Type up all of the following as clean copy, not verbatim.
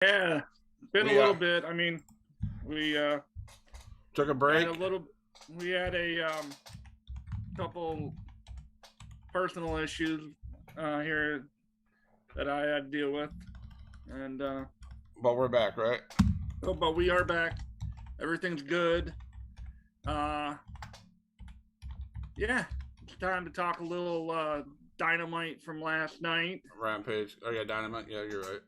Yeah, been a little bit. I mean, we took a break. We had a couple personal issues here that I had to deal with, and but we're back, right? But we are back. Everything's good. Yeah, it's time to talk a little Dynamite from last night. Rampage. Oh yeah, Dynamite. Yeah, you're right.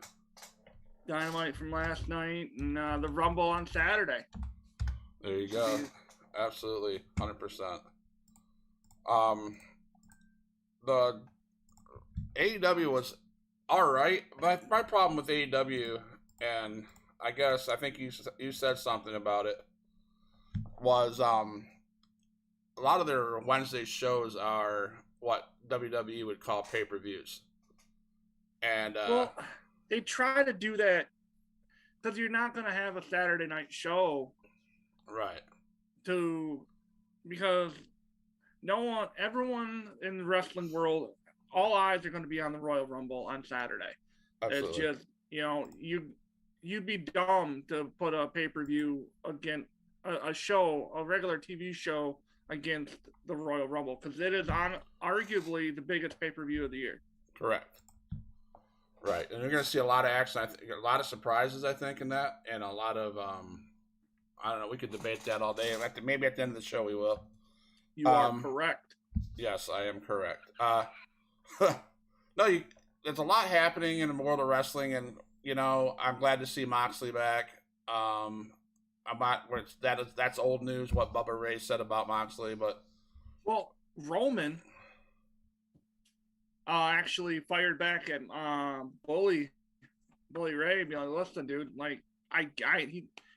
Dynamite from last night and the Rumble on Saturday. There you go. Absolutely, 100%. The AEW was all right, but my problem with AEW, and I think you said something about it, was a lot of their Wednesday shows are what WWE would call pay-per-views, and well, they try to do that because you're not going to have a Saturday night show, right? Because everyone in the wrestling world, all eyes are going to be on the Royal Rumble on Saturday. Absolutely. It's just you'd be dumb to put a pay-per-view against a show, a regular TV show against the Royal Rumble, because it is arguably the biggest pay-per-view of the year. Correct. Right, and you're going to see a lot of action. I think a lot of surprises. I think in that, and a lot of I don't know. We could debate that all day. Maybe at the end of the show we will. You are correct. Yes, I am correct. No, there's a lot happening in the world of wrestling, and I'm glad to see Moxley back. That's old news. What Bubba Ray said about Moxley, but Roman actually fired back at Bully Ray, be like, listen, dude, like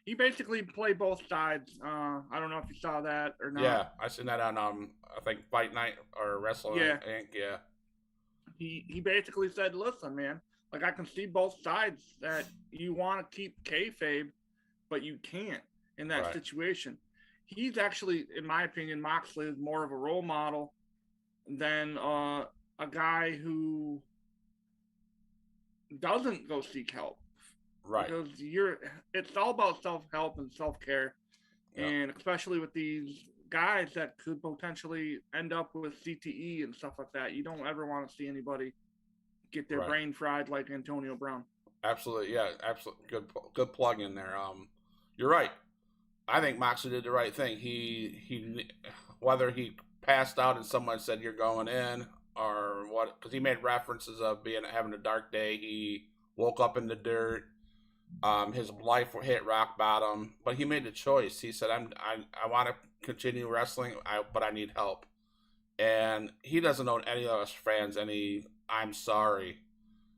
he basically played both sides. I don't know if you saw that or not. Yeah, I seen that on I think Fight Night or Wrestling Inc. Yeah. He basically said, listen, man, like I can see both sides that you want to keep kayfabe, but you can't in that situation. He's actually, in my opinion, Moxley is more of a role model than a guy who doesn't go seek help. Right. Because it's all about self-help and self-care. Yep. And especially with these guys that could potentially end up with CTE and stuff like that. You don't ever want to see anybody get their brain fried like Antonio Brown. Absolutely. Yeah, absolutely. Good plug in there. You're right. I think Moxley did the right thing. He whether he passed out and someone said you're going in or what, because he made references of having a dark day. He woke up in the dirt. His life hit rock bottom, but he made the choice. He said, I want to continue wrestling, but I need help. And he doesn't owe any of us fans any I'm sorry,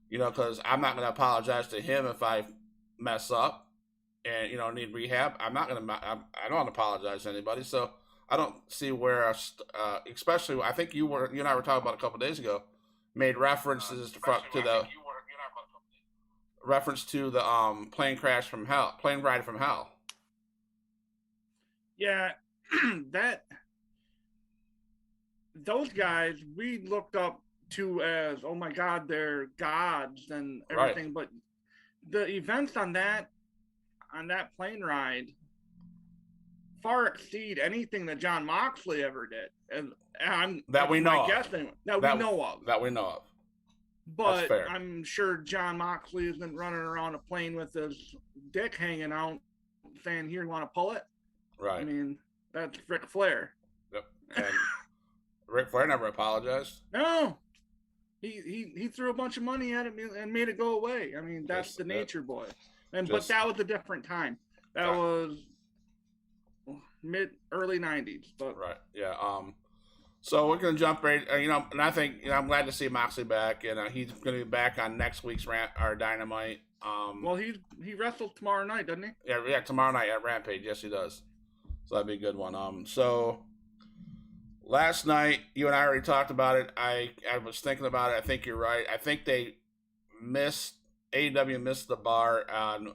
because I'm not going to apologize to him if I mess up and, need rehab. I don't want to apologize to anybody. So I don't see where, especially, I think you and I were talking about a couple of days ago, made references to the plane ride from hell. Yeah, those guys we looked up to as, oh my God, they're gods and everything. Right. But the events on that plane ride far exceed anything that John Moxley ever did, and that we know of. But I'm sure John Moxley isn't running around a plane with his dick hanging out saying, here, you want to pull it? Right. I mean, that's Ric Flair. Yep. And Ric Flair never apologized. No. He threw a bunch of money at him and made it go away. I mean, that's the Nature Boy. But that was a different time. That was early 90s. But right. Yeah. So we're going to jump right, and I think, I'm glad to see Moxley back, and he's going to be back on next week's Dynamite. Well, he wrestles tomorrow night, doesn't he? Yeah, tomorrow night at Rampage. Yes, he does. So that'd be a good one. So last night, you and I already talked about it. I was thinking about it. I think you're right. I think AEW missed the bar on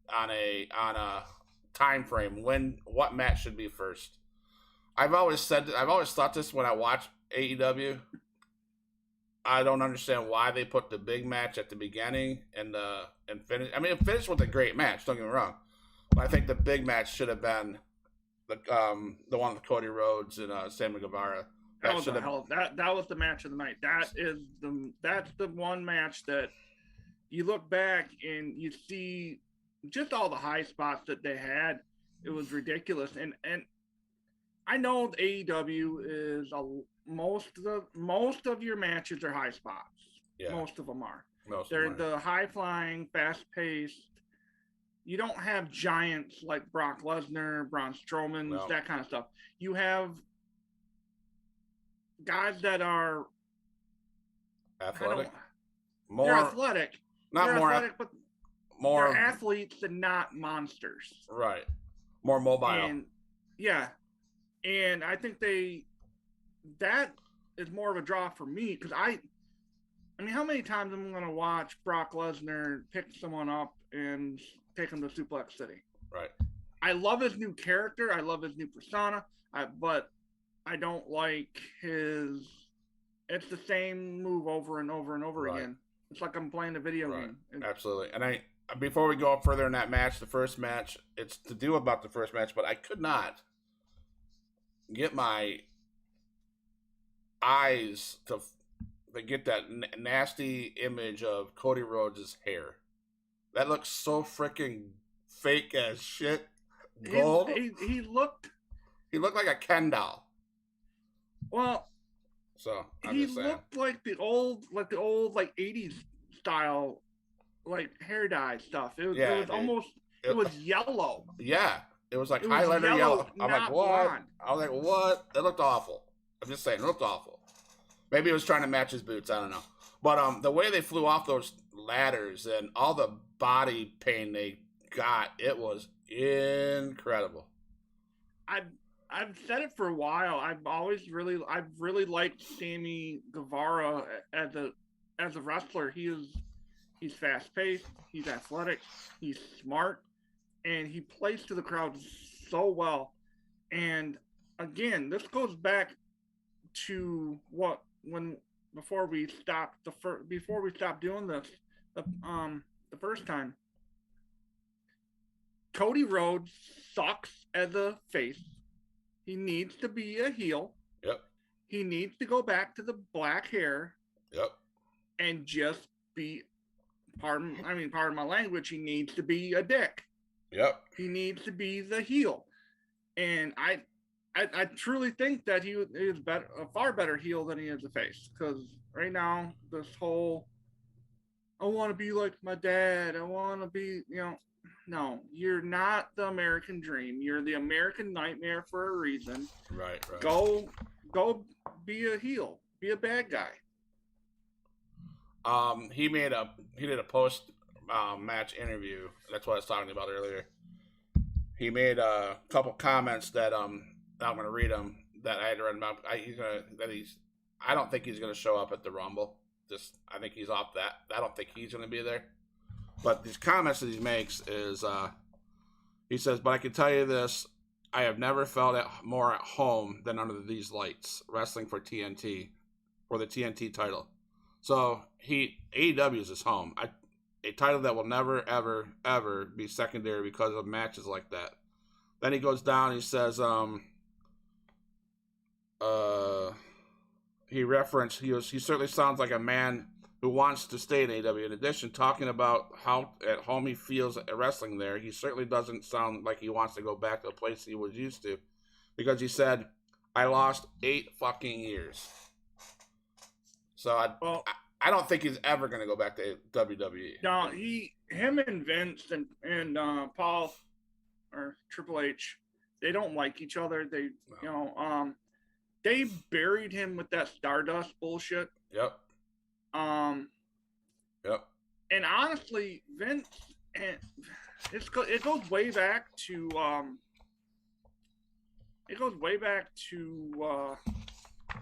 a time frame what match should be first. I've always thought this when I watch AEW. I don't understand why they put the big match at the beginning and finish. I mean, it finished with a great match. Don't get me wrong, but I think the big match should have been the one with Cody Rhodes and Sammy Guevara. That was the match of the night. That's the one match that you look back and you see just all the high spots that they had. It was ridiculous, and I know AEW is most of your matches are high spots. Yeah. Most of them are. They're the high flying, fast paced. You don't have giants like Brock Lesnar, Braun Strowman, that kind of stuff. You have guys that are athletic. They're athletic. Not more athletic, but more they're athletes and not monsters. Right. More mobile. And I think that is more of a draw for me because I mean, how many times am I going to watch Brock Lesnar pick someone up and take him to Suplex City? Right. I love his new character. I love his new persona. But I don't like his. It's the same move over and over and over again. It's like I'm playing a video game. Absolutely. And before we go up further in that match, the first match, it's to do about the first match, but I could not get my eyes to get that nasty image of Cody Rhodes' hair. That looks so freaking fake as shit. Gold. He looked like a Ken doll. Well, so he looked like the old 80s style hair dye stuff. It was almost yellow. Yeah. It was like highlighter yellow. I'm like, what? Blonde. I was like, what? It looked awful. I'm just saying, it looked awful. Maybe it was trying to match his boots. I don't know. But the way they flew off those ladders and all the body pain they got, it was incredible. I've said it for a while. I've really liked Sammy Guevara as a wrestler. He's fast paced. He's athletic. He's smart. And he plays to the crowd so well. And again, this goes back to before we stopped doing this the first time. Cody Rhodes sucks as a face. He needs to be a heel. Yep. He needs to go back to the black hair. Yep. And just be pardon my language, he needs to be a dick. Yep. He needs to be the heel. And I truly think that he is a far better heel than he is a face. Because right now, this whole, I want to be like my dad. I want to be, no, you're not the American dream. You're the American nightmare for a reason. Right. Go be a heel. Be a bad guy. He did a post match interview. That's what I was talking about earlier. He made a couple comments that I'm going to read them that I had read about. I don't think he's going to show up at the Rumble. I think he's off that. I don't think he's going to be there. But these comments that he makes is, he says, "But I can tell you this: I have never felt more at home than under these lights, wrestling for TNT, for the TNT title. So AEW is his home. A title that will never, ever, ever be secondary because of matches like that." Then he goes down. He says, he certainly sounds like a man who wants to stay in AEW. In addition, talking about how at home he feels at wrestling there, he certainly doesn't sound like he wants to go back to a place he was used to, because he said, "I lost 8 fucking years." So I don't think he's ever going to go back to WWE. No, him and Vince and Paul or Triple H, they don't like each other. They buried him with that Stardust bullshit. Yep. Yep. And honestly, Vince, it goes way back to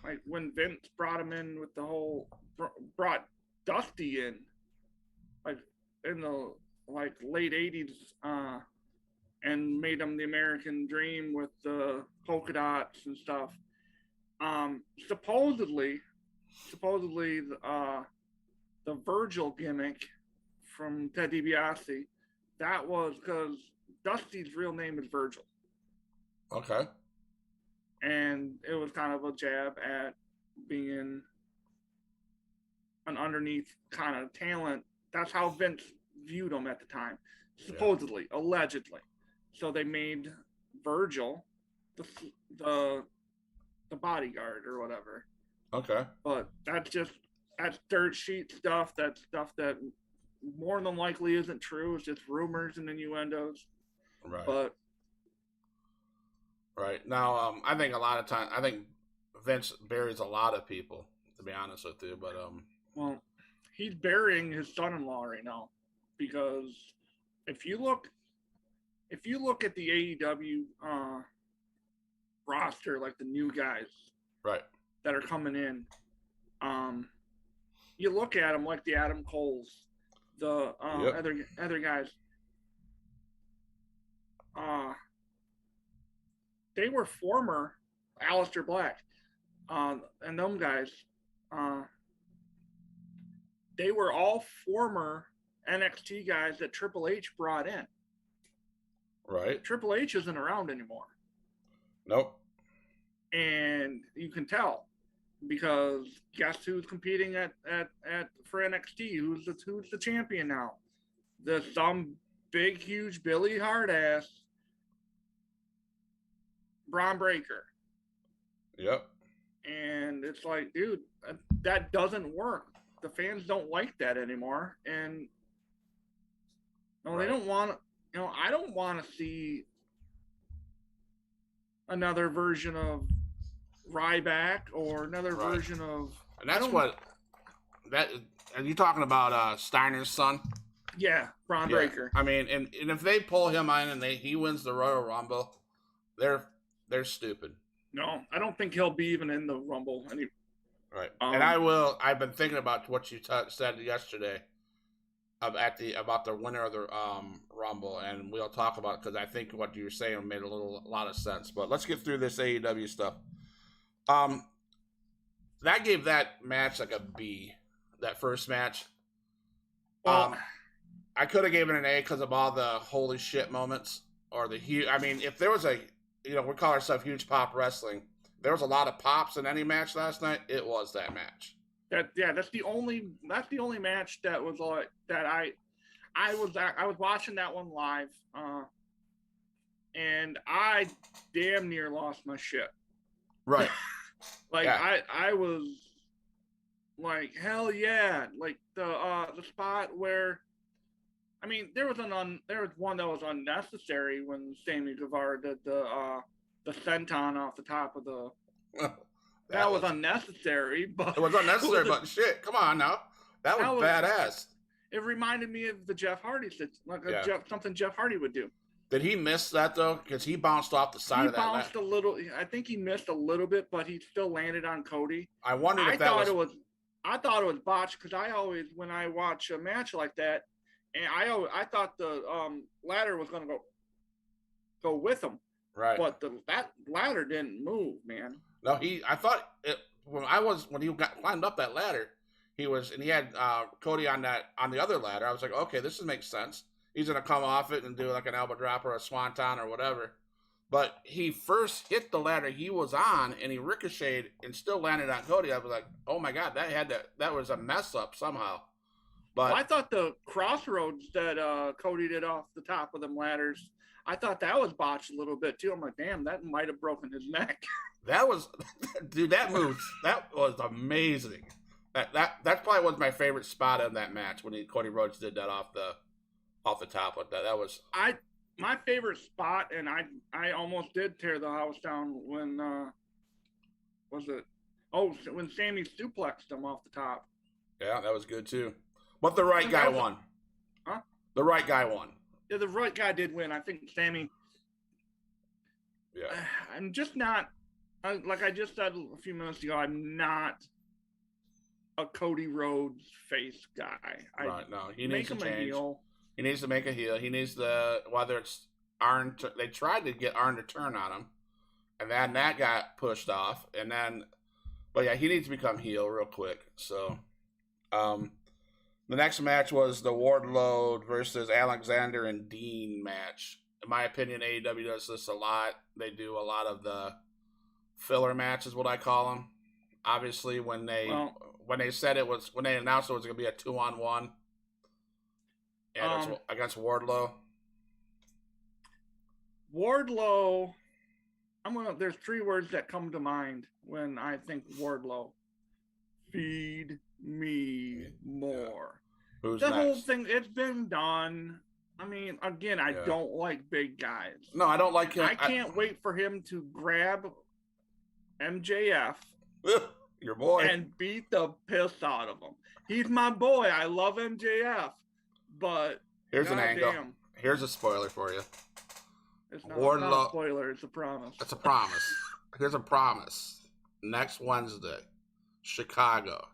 like when Vince brought him in with brought Dusty in, like in the late 80s, and made him the American Dream with the polka dots and stuff. Supposedly, supposedly the Virgil gimmick from Ted DiBiase, that was because Dusty's real name is Virgil. Okay. And it was kind of a jab at being an underneath kind of talent. That's how Vince viewed him at the time, supposedly, allegedly. So they made Virgil the bodyguard or whatever. Okay. But that's dirt sheet stuff. That's stuff that more than likely isn't true. It's just rumors and innuendos. Right. But right now, I think a lot of time, I think Vince buries a lot of people. To be honest with you, but well, he's burying his son-in-law right now because if you look at the AEW roster, like the new guys, right, that are coming in, you look at them like the Adam Coles, the other guys. They were former Aleister Black, and them guys. They were all former NXT guys that Triple H brought in. Right. Triple H isn't around anymore. Nope. And you can tell because guess who's competing at for NXT? Who's the champion now? Some big huge Billy Hard ass Braun Breaker. Yep. And it's like, dude, that doesn't work. The fans don't like that anymore, and they don't want. I don't want to see another version of Ryback or another version of. And that's what that. Are you talking about Steiner's son? Yeah, Braun Breaker. I mean, and if they pull him in and he wins the Royal Rumble, they're stupid. No, I don't think he'll be even in the Rumble. Right. And I've been thinking about what you said yesterday about the winner of the Rumble, and we'll talk about it because I think what you were saying made a lot of sense. But let's get through this AEW stuff. That gave that match like a B, that first match. Well, I could have given it an A because of all the holy shit moments or the huge. I mean, if there was we call ourselves Huge Pop Wrestling. There was a lot of pops in any match last night. It was that match. That's the only match that was like that. I was watching that one live, and I damn near lost my shit. Right. I was like, hell yeah! Like the spot where, I mean, there was one that was unnecessary when Sammy Guevara did the senton off the top of the. That was unnecessary, but it was unnecessary. But shit, come on now, that was badass. It reminded me of the Jeff Hardy, something Jeff Hardy would do. Did he miss that though? Because he bounced off the side of that. He bounced a little. I think he missed a little bit, but he still landed on Cody. I wondered if I thought it was botched because I always, when I watch a match like that, and I thought the ladder was going to go with him. Right. But that ladder didn't move, man. No, I thought it when he climbed up that ladder, he had Cody on the other ladder. I was like, okay, this makes sense. He's gonna come off it and do like an elbow drop or a swanton or whatever. But he first hit the ladder he was on and he ricocheted and still landed on Cody. I was like, oh my god, that was a mess up somehow. But I thought the crossroads that Cody did off the top of them ladders, I thought that was botched a little bit too. I'm like, damn, that might have broken his neck. That was, dude, that move, that was amazing. That probably was my favorite spot of that match when Cody Rhodes did that off the top of that. That was my favorite spot, and I almost did tear the house down when when Sammy suplexed him off the top. Yeah, that was good too. But the right guy won. Huh? The right guy won. Yeah, the right guy did win. I think Sammy. Yeah. I'm just not, like I just said a few minutes ago, I'm not a Cody Rhodes face guy. Right. No, he needs to change. He needs to make a heel. He needs whether it's Arn. They tried to get Arn to turn on him, and then that got pushed off. And then But yeah, he needs to become heel real quick. So, the next match was the Wardlow versus Alexander and Dean match. In my opinion, AEW does this a lot. They do a lot of the filler matches, what I call them. Obviously, when they announced it was going to be a 2-on-1 and against Wardlow. Wardlow, there's 3 words that come to mind when I think Wardlow. Feed me more. Yeah. Who's the next? whole thing, it's been done. I mean, again, I don't like big guys. No, I don't like him. I can't wait for him to grab MJF, your boy, and beat the piss out of him. He's my boy. I love MJF, but here's an angle. Here's a spoiler for you. It's not a spoiler. It's a promise. It's a promise. Here's a promise. Next Wednesday, Chicago.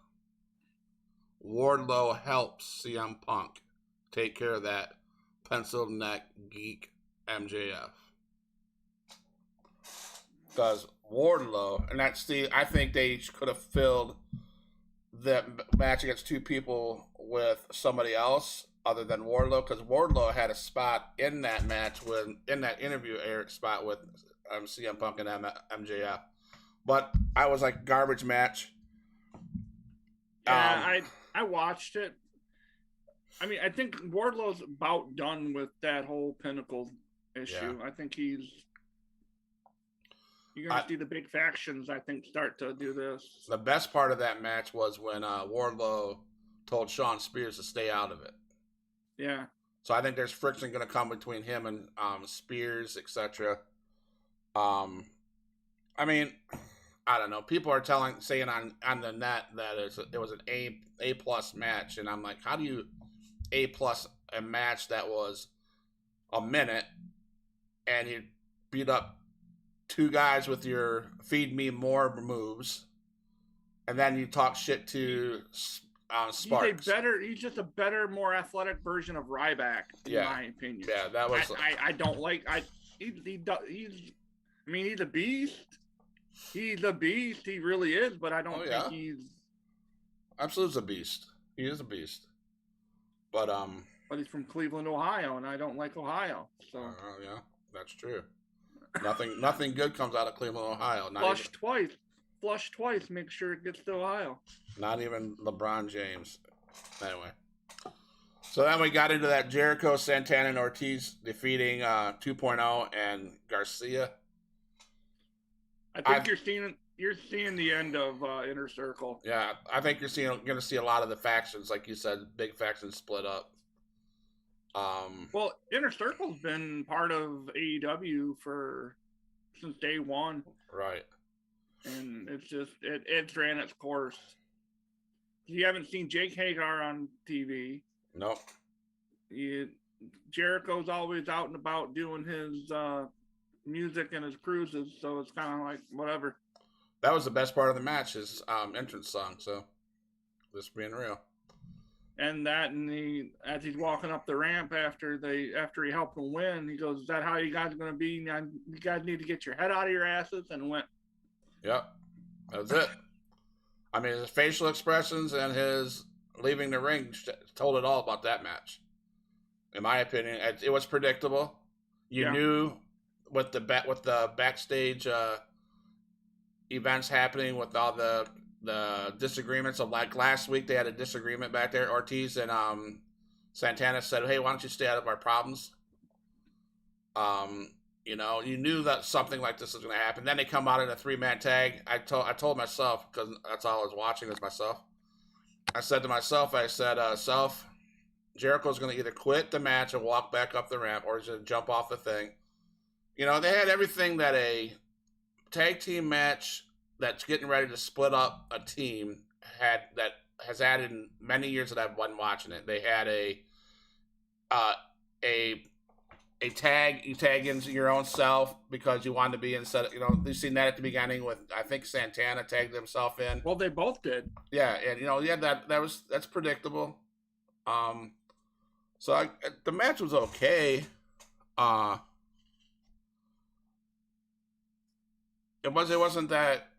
Wardlow helps CM Punk take care of that pencil neck geek MJF. Because Wardlow, and I think they could have filled the match against 2 people with somebody else other than Wardlow, because Wardlow had a spot in that match in that interview spot with CM Punk and MJF. But I was like, garbage match. Yeah, I watched it. I mean, I think Wardlow's about done with that whole Pinnacle issue. Yeah. I think you're going to see the big factions, I think, start to do this. The best part of that match was when Wardlow told Shawn Spears to stay out of it. Yeah. So I think there's friction going to come between him and Spears, etc. I mean, I don't know. People are saying on the net that it was an A plus match, and I'm like, how do you A plus a match that was a minute and you beat up 2 guys with your feed me more moves, and then you talk shit to Sparks. He's just a better, more athletic version of Ryback, in my opinion. Yeah, that was. I don't like. He's a beast. He's a beast. He really is, but I don't think he's. Absolutely a beast. He is a beast. But he's from Cleveland, Ohio, and I don't like Ohio. So. Yeah, that's true. Nothing good comes out of Cleveland, Ohio. Flush twice. Make sure it gets to Ohio. Not even LeBron James. Anyway. So then we got into that Jericho, Santana, and Ortiz defeating 2.0 and Garcia. I think you're seeing the end of Inner Circle. Yeah, I think you're going to see a lot of the factions, like you said, big factions split up. Well, Inner Circle's been part of AEW since day one. Right. And it's just it's ran its course. You haven't seen Jake Hagar on TV. Nope. Jericho's always out and about doing his music and his cruises, so it's kind of like whatever. That was the best part of the match, his entrance song. So, just being real. And as he's walking up the ramp after he helped him win, he goes, "Is that how you guys are going to be? You guys need to get your head out of your asses," and went. Yep, that was it. I mean, his facial expressions and his leaving the ring told it all about that match. In my opinion, it was predictable. You knew with the backstage events happening with all the disagreements of, like, last week they had a disagreement back there. Ortiz and Santana said, "Hey, why don't you stay out of our problems?" You knew that something like this was going to happen. Then they come out in a 3-man tag. I told myself, because that's all I was watching was myself. I said to myself, "Self, Jericho's going to either quit the match and walk back up the ramp, or he's going to jump off the thing." They had everything that a tag team match that's getting ready to split up a team that has had in many years that I've been watching it. They had a tag, you tag into your own self because you wanted to be instead of, you've seen that at the beginning with, I think, Santana tagged himself in. Well, they both did. Yeah, and that's predictable. So the match was okay. It wasn't that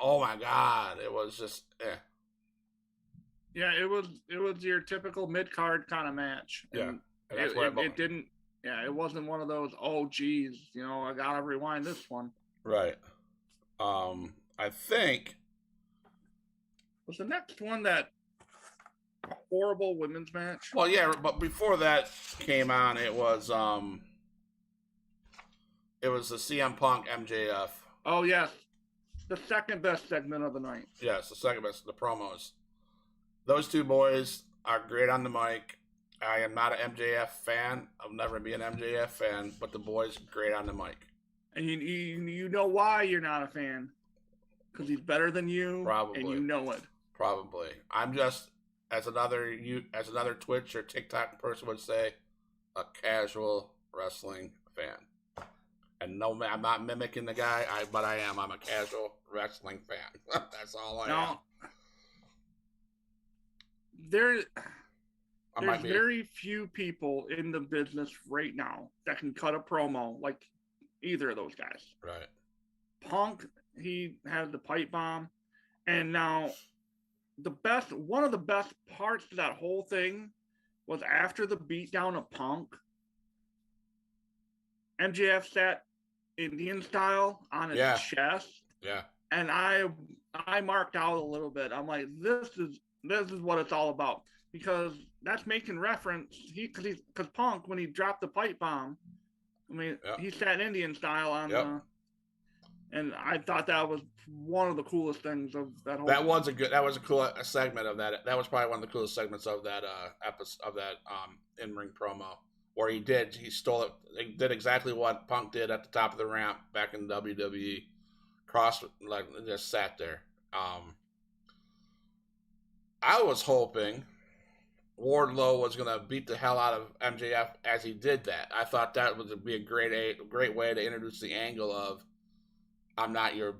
oh my God, it was just Yeah, it was your typical mid card kind of match. Yeah, and it didn't. Yeah, it wasn't one of those. Oh, geez, I gotta rewind this one. Right. I think was the next one that horrible women's match. Well, yeah, but before that came on, it was the CM Punk MJF. Oh yes, the second best segment of the night. Yes, the second best. The promos. Those two boys are great on the mic. I am not an MJF fan. I'll never be an MJF fan, but the boys great on the mic. And you know why you're not a fan? Because he's better than you. Probably. And you know it. Probably. I'm just as another Twitch or TikTok person would say, a casual wrestling fan. And no, I'm not mimicking the guy, but I am. I'm a casual wrestling fan. That's all I am. There's very few people in the business right now that can cut a promo like either of those guys. Right. Punk, he has the pipe bomb, and now one of the best parts of that whole thing was after the beatdown of Punk, MJF sat Indian style on his chest. Yeah. And I marked out a little bit. I'm like, this is what it's all about, because that's making reference. Because Punk, when he dropped the pipe bomb, I mean, he sat Indian style on the. And I thought that was one of the coolest things of that whole. That was a cool segment of that. That was probably one of the coolest segments of that episode of that in-ring promo, where he stole it. He did exactly what Punk did at the top of the ramp back in WWE. Just sat there. I was hoping Wardlow was going to beat the hell out of MJF as he did that. I thought that would be a great way to introduce the angle of, I'm not your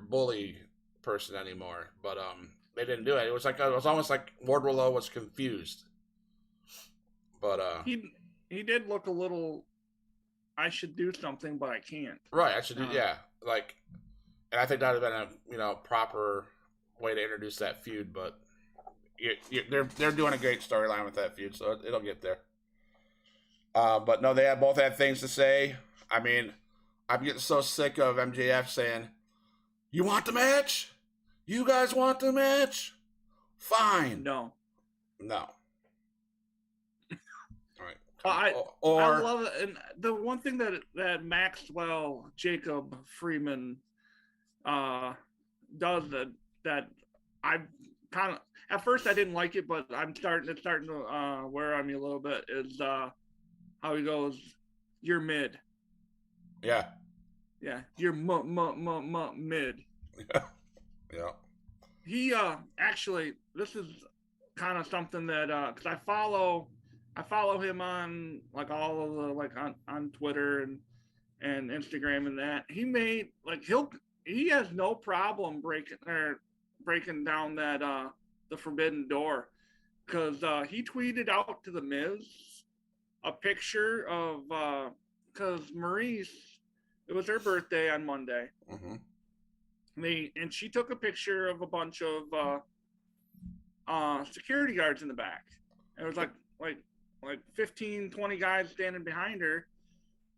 bully person anymore. But they didn't do it. It was almost like Wardlow was confused. But he did look a little, I should do something, but I can't. Right, I should do and I think that would have been a proper way to introduce that feud, but they're doing a great storyline with that feud, so it'll get there. But no, they both had things to say. I mean, I'm getting so sick of MJF saying, "You want the match? You guys want the match? Fine." No. Right. I love it. And the one thing that Maxwell Jacob Freeman does that I kind of, at first I didn't like it, but it's starting to wear on me a little bit, is how he goes, "You're mid." Yeah, you're mid. Yeah. He actually, this is kind of something that because I follow him on like all of the on Twitter and Instagram and that. He made he has no problem breaking down that the forbidden door, because he tweeted out to the Miz a picture of because Maurice, it was her birthday on Monday. Mm-hmm. And she took a picture of a bunch of security guards in the back. And it was like 15, 20 guys standing behind her.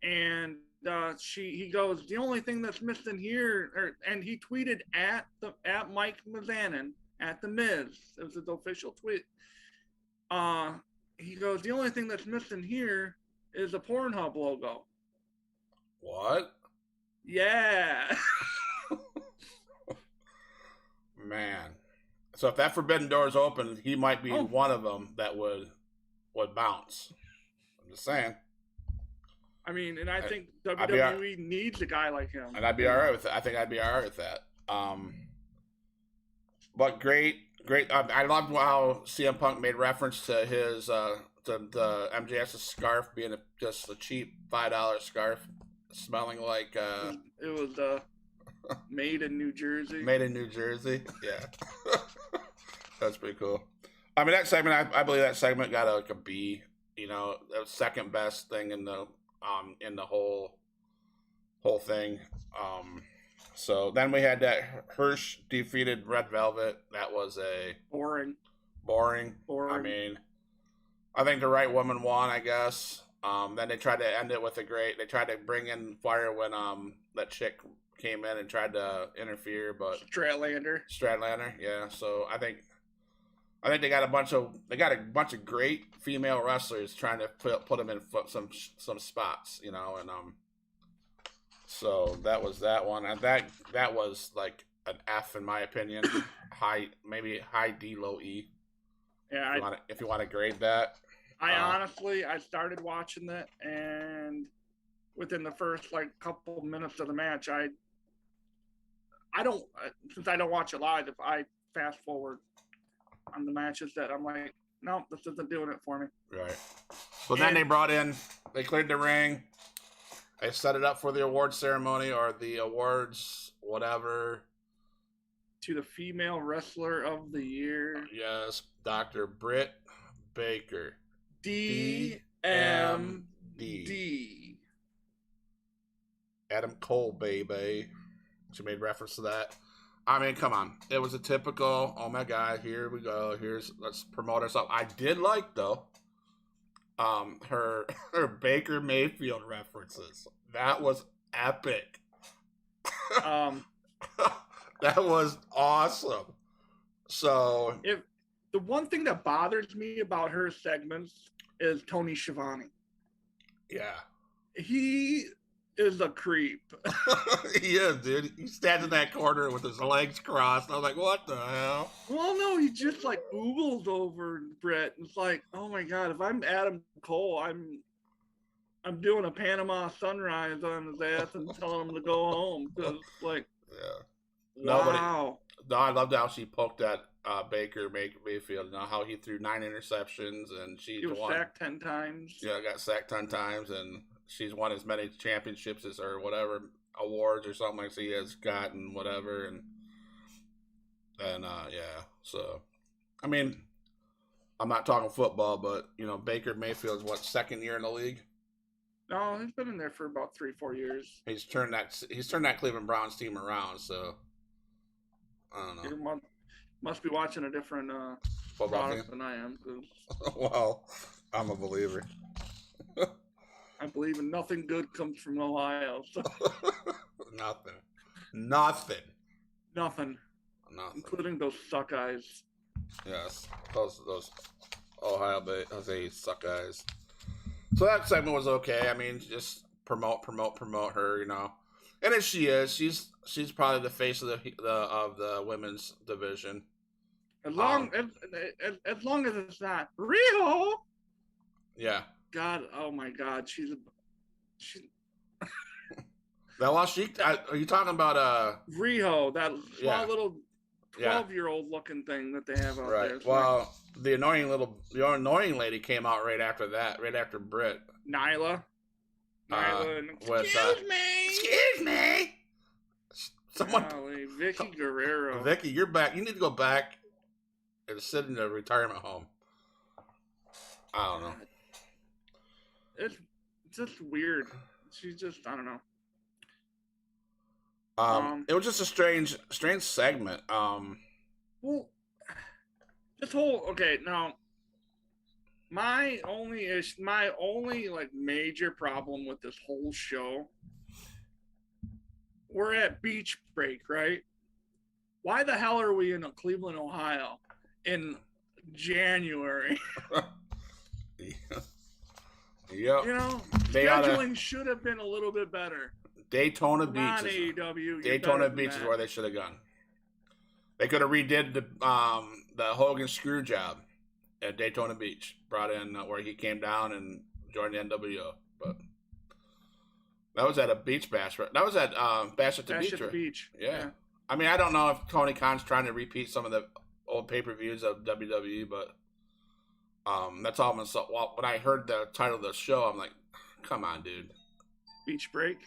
And he goes, "The only thing that's missing here," and he tweeted at Mike Mizanin at the Miz. It was his official tweet. He goes, "The only thing that's missing here is a Pornhub logo." What? Yeah. Man. So if that forbidden door is open, he might be one of them that would bounce. I'm just saying. I mean, and I think WWE needs a guy like him. And I'd be all right with that. I think I'd be all right with that. But great. I loved how CM Punk made reference to his to the MJF's scarf being just a cheap $5 scarf, smelling like it was made in New Jersey. Made in New Jersey, yeah. That's pretty cool. I mean, that segment, I believe that segment got a B. The second best thing in the whole thing. So then we had that Hirsch defeated Red Velvet. That was a boring. I mean, I think the right woman won, I guess. Then they tried to end it with they tried to bring in fire when that chick came in and tried to interfere, but Stratlander, yeah. So I think they got a bunch of great female wrestlers trying to put them in some spots, and so that was that one, and that was like an F in my opinion, maybe high D, low E. Yeah, if you want to grade that. Honestly, I started watching it, and within the first couple minutes of the match, I don't, since I don't watch it live, if I fast forward on the matches, that I'm like, no, this isn't doing it for me. Right. So then they cleared the ring. They set it up for the award ceremony or the awards, whatever. To the female wrestler of the year. Yes, Dr. Britt Baker. DMD. Adam Cole, baby. She made reference to that. I mean, come on. It was a typical, oh my God, here we go. Let's promote ourselves. I did like, though, her Baker Mayfield references. That was epic. That was awesome. So the one thing that bothers me about her segments is Tony Schiavone. Yeah. He is a creep. He is, dude. He stands in that corner with his legs crossed. I was like, what the hell? Well, no, he just oogles over Brett. It's like, oh my God, if I'm Adam Cole, I'm doing a Panama sunrise on his ass and telling him to go home. Because, yeah. Wow. No, I loved how she poked at Baker Mayfield. How he threw 9 interceptions and he was sacked 10 times. Yeah, got sacked 10 times, and she's won as many championships as or whatever awards or something like she has gotten, whatever, and yeah. So, I mean, I'm not talking football, but Baker Mayfield's second year in the league. No, he's been in there for about 3-4 years. He's turned that Cleveland Browns team around. So I don't know. You must be watching a different football team than I am. Well, I'm a believer. I believe in nothing good comes from Ohio. So. Nothing. Including those suck eyes. Yes, those Ohio suck eyes. So that segment was okay. I mean, just promote her, And as she is, she's probably the face of the women's division. As long as it's not Riho. Yeah. God, oh my God, she's. Well, are you talking about Riho, that small little 12-year-old looking thing that they have out there? Right. Well, the annoying lady came out right after Britt. Nyla. Excuse me. Someone. Golly, Vicky Guerrero. Vicky, you're back. You need to go back and sit in a retirement home. I don't know. It's just weird. She's just, I don't know. It was just a strange segment. Well, this whole now, my only major problem with this whole show. We're at beach break, right? Why the hell are we in Cleveland, Ohio, in January? Yep. Scheduling should have been a little bit better. Daytona Beach. AEW. Daytona Beach is where they should have gone. They could have redid the Hogan screw job at Daytona Beach. Brought in where he came down and joined the NWO. But that was at a beach bash. That was at Bash at the Beach. Yeah. I mean, I don't know if Tony Khan's trying to repeat some of the old pay-per-views of WWE, but that's all. When I heard the title of the show, I'm like, come on, dude. Beach break,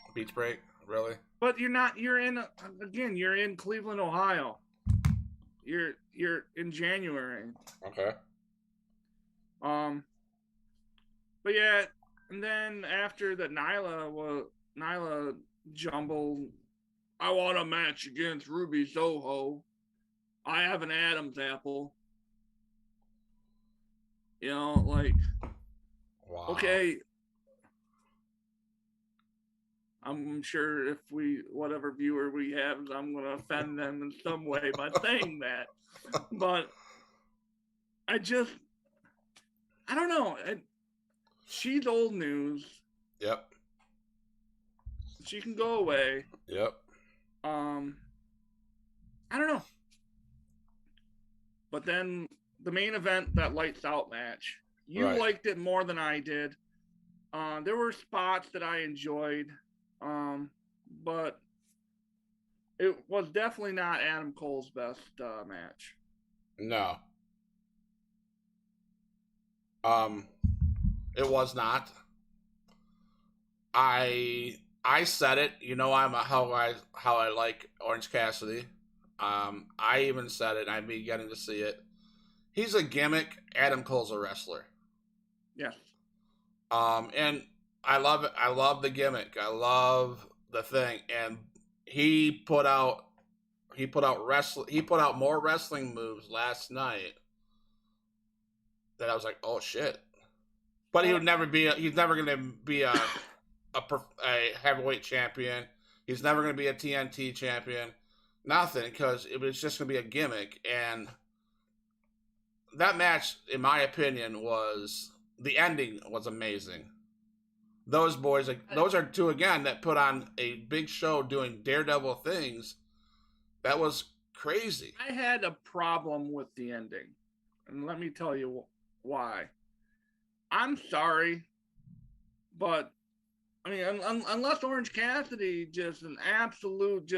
really? But you're in Cleveland, Ohio. You're in January. Okay. But yeah, and then after the Nyla jumble, I want a match against Ruby Soho. I have an Adam's apple. You know, like, wow. Okay. I'm sure if whatever viewer we have, I'm going to offend them in some way by saying that. But I don't know. She's old news. Yep. She can go away. Yep. I don't know. But then the main event, that lights out match, you liked it more than I did. There were spots that I enjoyed, but it was definitely not Adam Cole's best match. No. It was not. I said it. You know, how I like Orange Cassidy. I even said it. I'm beginning to see it. He's a gimmick. Adam Cole's a wrestler. Yes. And I love it. I love the gimmick. I love the thing. And he put out more wrestling moves last night that I was like, oh shit. But he's never going to be a heavyweight champion. He's never going to be a TNT champion. Nothing, because it was just going to be a gimmick. And that match, in my opinion, the ending was amazing. Those boys, those are two, again, that put on a big show doing daredevil things. That was crazy. I had a problem with the ending. And let me tell you why. I'm sorry, but I mean, unless Orange Cassidy just an absolute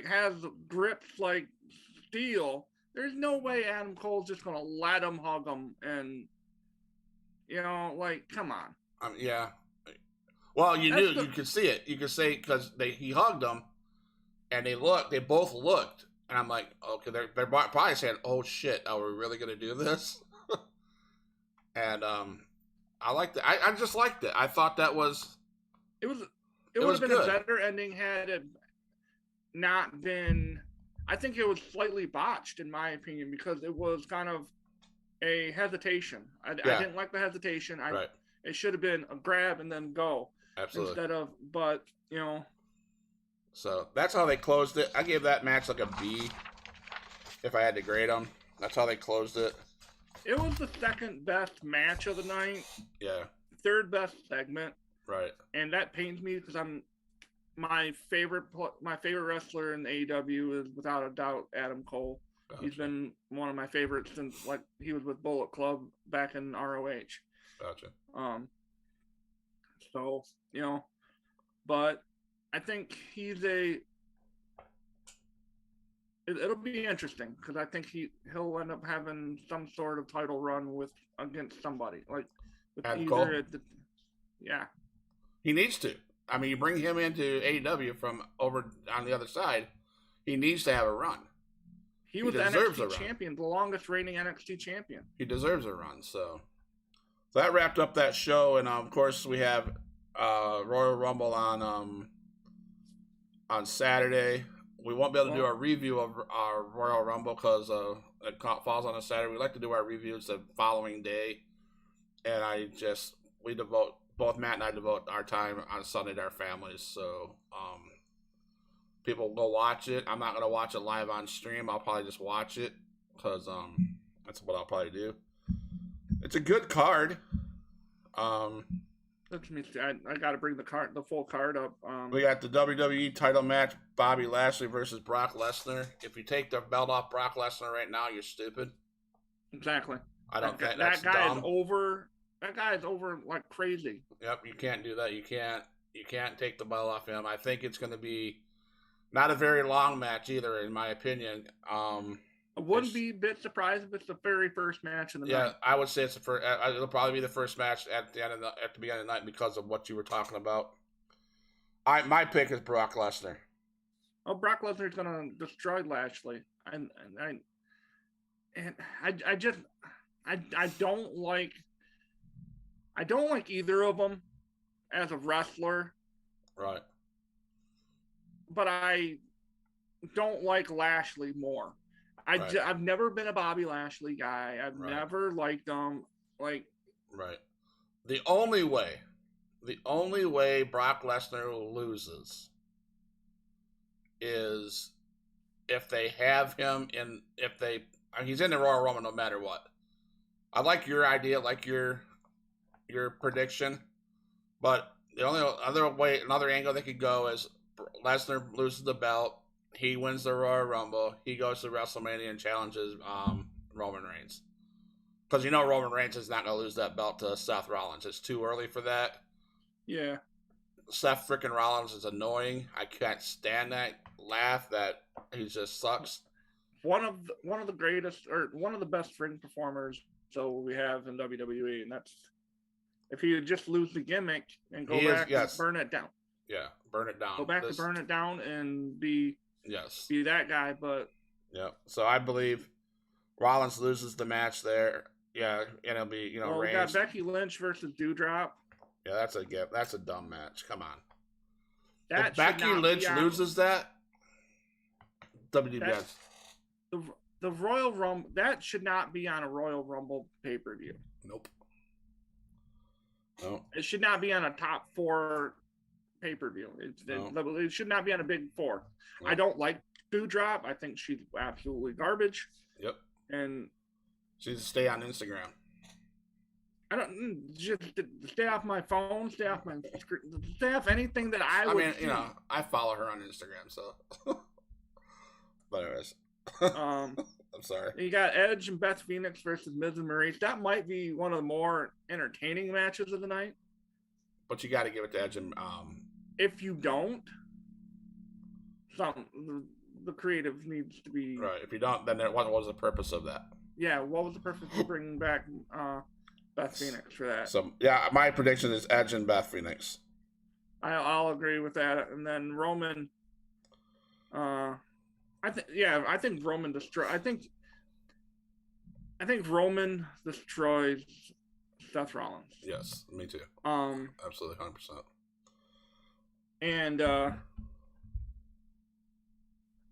has grips like steel, there's no way Adam Cole's just gonna let him hug him, and come on. Yeah. Well, you could see it. You could say because he hugged him, and they both looked, and I'm like, okay, they're probably saying, oh shit, are we really gonna do this? And I liked it. I just liked it. I thought that was. It would have been good. A better ending had it not been. I think it was slightly botched, in my opinion, because it was kind of a hesitation. I didn't like the hesitation. It should have been a grab and then go. Absolutely. Instead of, but So that's how they closed it. I gave that match like a B, if I had to grade them. That's how they closed it. It was the second best match of the night. Yeah. Third best segment. Right. And that pains me because my favorite wrestler in AEW is without a doubt Adam Cole. Gotcha. He's been one of my favorites since he was with Bullet Club back in ROH. Gotcha. So but I think it'll be interesting because I think he'll end up having some sort of title run against somebody with Adam Cole? Yeah. He needs to. I mean, you bring him into AEW from over on the other side, he needs to have a run. He was the NXT champion, the longest reigning NXT champion. He deserves a run. So that wrapped up that show, and of course we have Royal Rumble on Saturday. We won't be able to do a review of our Royal Rumble because it falls on a Saturday. We like to do our reviews the following day, and both Matt and I devote our time on Sunday to our families. So people will go watch it. I'm not going to watch it live on stream. I'll probably just watch it because that's what I'll probably do. It's a good card. Let me see. I got to bring the full card up. We got the WWE title match: Bobby Lashley versus Brock Lesnar. If you take the belt off Brock Lesnar right now, you're stupid. Exactly. I don't think that guy dumb. Is over. That guy is over like crazy. Yep, you can't do that. You can't take the belt off him. I think it's going to be not a very long match either, in my opinion. I wouldn't be a bit surprised if it's the very first match of the night. Yeah, I would say it's the first. It'll probably be the first match at the beginning of the night because of what you were talking about. My pick is Brock Lesnar. Oh, Brock Lesnar's gonna destroy Lashley, and I don't like either of them as a wrestler. Right. but I don't like Lashley more. I've never been a Bobby Lashley guy. I've never liked him. Like, right. The only way Brock Lesnar loses is if they have him he's in the Royal Rumble no matter what. I like your idea, like your prediction, but the only another angle they could go is Lesnar loses the belt, he wins the Royal Rumble, he goes to WrestleMania and challenges Roman Reigns. Because Roman Reigns is not going to lose that belt to Seth Rollins. It's too early for that. Yeah. Seth freaking Rollins is annoying. I can't stand that laugh that he just sucks. One of the greatest, or one of the best ring performers we have in WWE, and that's if he would just lose the gimmick and go back and burn it down. Yeah, burn it down. Go back to burn it down and be that guy. But yeah, so I believe Rollins loses the match there. Yeah, and it'll be Reigns. We got Becky Lynch versus Doudrop. Yeah, that's a dumb match. Come on. If Becky Lynch loses that, WWF. The Royal Rumble, that should not be on a Royal Rumble pay-per-view. Nope. No. It should not be on a top 4 pay-per-view. It should not be on a big 4. No. I don't like Doudrop. I think she's absolutely garbage. Yep. And she needs to stay on Instagram. I don't just stay off my phone, stay off anything that I would. I mean, I follow her on Instagram, so. But anyways. I'm sorry. You got Edge and Beth Phoenix versus Miz and Maurice. That might be one of the more entertaining matches of the night. But you got to give it to Edge and. If you don't, the creative needs to be right. If you don't, then what was the purpose of that? Yeah, what was the purpose of bringing back Beth Phoenix for that? So yeah, my prediction is Edge and Beth Phoenix. I'll agree with that, and then Roman. I think Roman I think Roman destroys Seth Rollins. Yes, me too. Absolutely, 100%. And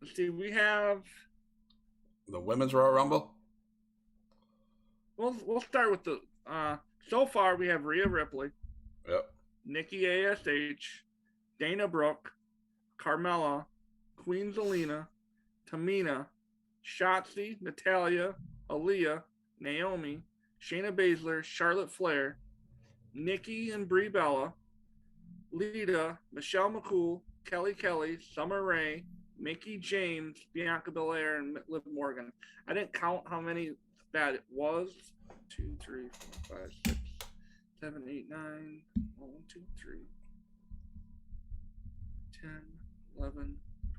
let's see, we have the Women's Royal Rumble. We'll start with the. So far, we have Rhea Ripley. Yep. Nikki ASH, Dana Brooke, Carmella, Queen Zelina, Tamina, Shotzi, Natalya, Aaliyah, Naomi, Shayna Baszler, Charlotte Flair, Nikki and Brie Bella, Lita, Michelle McCool, Kelly Kelly, Summer Rae, Mickie James, Bianca Belair, and Liv Morgan. I didn't count how many that it was. 2, 3, 4, 5, 6, 7, 8, 9. 1, 2, 3. 10, 11,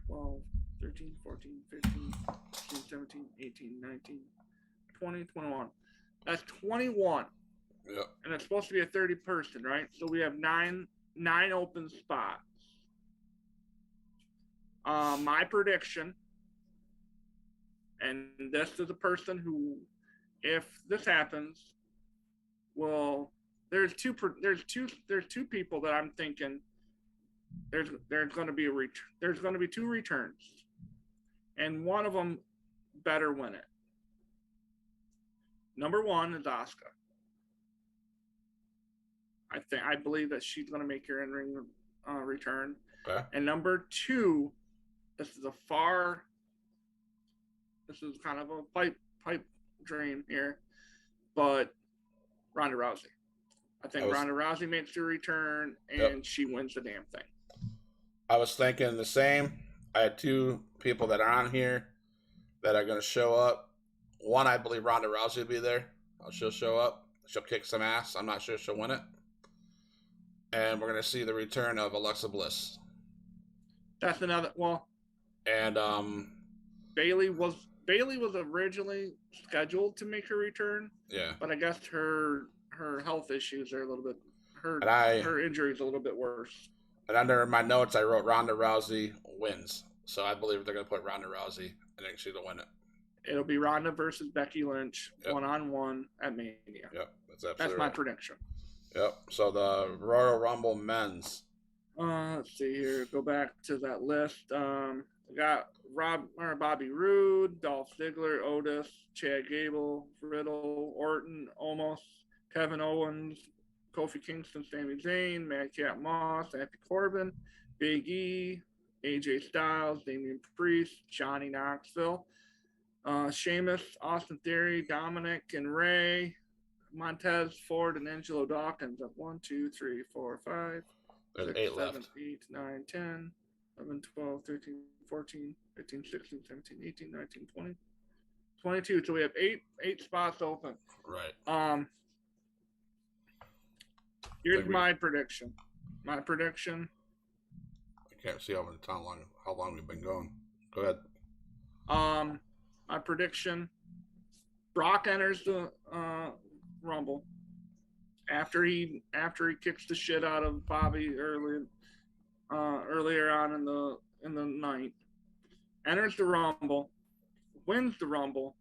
12, 13, 14, 15, 16, 17, 18, 19, 20, 21. That's 21. Yeah. And it's supposed to be a 30-person, right? So we have nine open spots. My prediction, and this is a person who, if this happens, there's two people that I'm thinking there's going to be there's going to be 2 returns, and one of them better win it. Number 1 is Asuka. I believe that she's going to make her in-ring return. Okay. And number 2, this is kind of a pipe dream here, but Ronda Rousey. I think Ronda Rousey makes her return, and she wins the damn thing. I was thinking the same. I had 2 people that are on here that are going to show up. One, I believe Ronda Rousey will be there. She'll show up. She'll kick some ass. I'm not sure she'll win it. And we're going to see the return of Alexa Bliss. That's another. Well, and Bayley was originally scheduled to make her return. Yeah. But I guess her health issues are a little bit. Her injury is a little bit worse. And under my notes, I wrote Ronda Rousey wins. So I believe they're going to put Ronda Rousey, and I think she'll win it. It'll be Ronda versus Becky Lynch, 1-on-1 at Mania. Yep, that's my prediction. Yep. So the Royal Rumble men's, Let's see here. Go back to that list. We got Bobby Roode, Dolph Ziggler, Otis, Chad Gable, Riddle, Orton, Omos, Kevin Owens, Kofi Kingston, Sami Zayn, Madcap Moss, Happy Corbin, Big E, AJ Styles, Damian Priest, Johnny Knoxville, Sheamus, Austin Theory, Dominic and Ray, Montez Ford, and Angelo Dawkins at 1, 2, 3, 4, 5. There's 6, 8 7, left. 8, 9, 10, 11, 12, 13, 14, 15, 16, 17, 18, 19, 20, 22. So we have eight spots open. Right. Here's my prediction. My prediction. I can't see how long we've been going. Go ahead. My prediction. Brock enters the Rumble after he kicks the shit out of Bobby earlier on in the night. Enters the Rumble, wins the Rumble,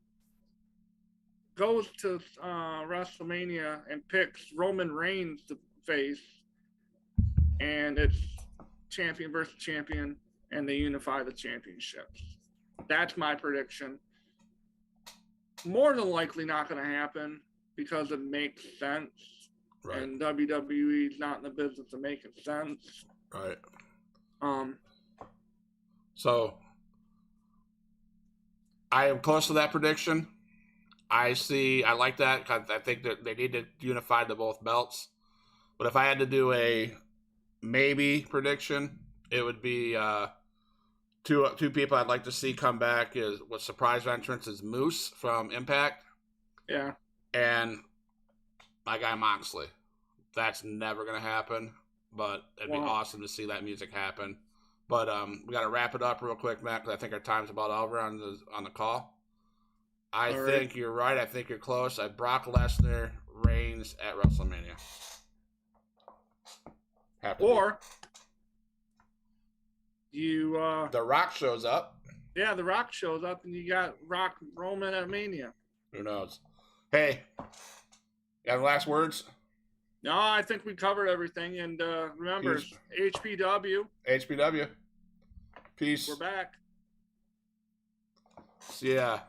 goes to WrestleMania and picks Roman Reigns to face, and it's champion versus champion, and they unify the championships. That's my prediction. More than likely not going to happen because it makes sense. Right. And WWE's not in the business of making sense. Right. So I am close to that prediction. I like that because I think that they need to unify the both belts. But if I had to do a maybe prediction, it would be two people I'd like to see come back with surprise entrance is Moose from Impact. Yeah. And my guy Moxley. That's never going to happen, but it'd be awesome to see that music happen. But we got to wrap it up real quick, Matt, because I think our time's about over on the call. I think you're right. I think you're close. Brock Lesnar reigns at WrestleMania. The Rock shows up. Yeah, The Rock shows up, and you got Rock Roman at Mania. Who knows? Hey, you have last words? No, I think we covered everything. And remember, HPW. HPW. Peace. We're back. Yeah.